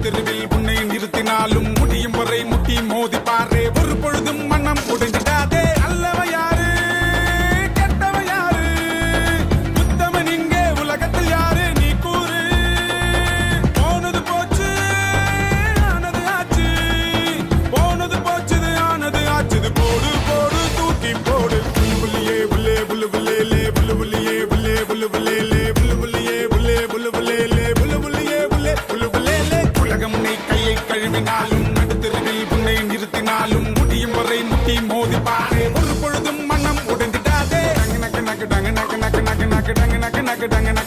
நடுத்தெருவில் உன்னை நிறுத்தினாலும் முடியும் வரை முட்டி மோதி பாரு. ஒரு பொழுதும் மனம் உடைஞ்சிடாதே. அல்லவ யாரு கெட்டவ யாரு, உத்தமன் இங்கே உலகத்தில் யாரு நீ கூறு. போனது போச்சு ஆனது ஆச்சு, போனது போச்சுது ஆனது ஆச்சுது. போடு போடு தூக்கி போடு. புல்லு புள்ளியே புல்லே புல்லு புல்லேலே புல்லு புள்ளியே புல்லே புல்லு புல்லேலே புல்லு புள்ளியே புல்லே புல்லு புல்லேலே புல்லு புள்ளியே புல்லே புல்லு புல்லேலே. உலகம் உன்னை கையை கழுவினாலும் நடுத்தெருவில் உன்னை நிறுத்தினாலும் முடியும் வரை முட்டி மோதி பாரு. ஒரு பொழுதும் மனம் உடைந்திடாதே. டங்கு நக்கு நக்கு டங்கு நக்கு நக்கு நக்கு நக்கு டங்கு நக்கு நக்கு டங்கு நக்கு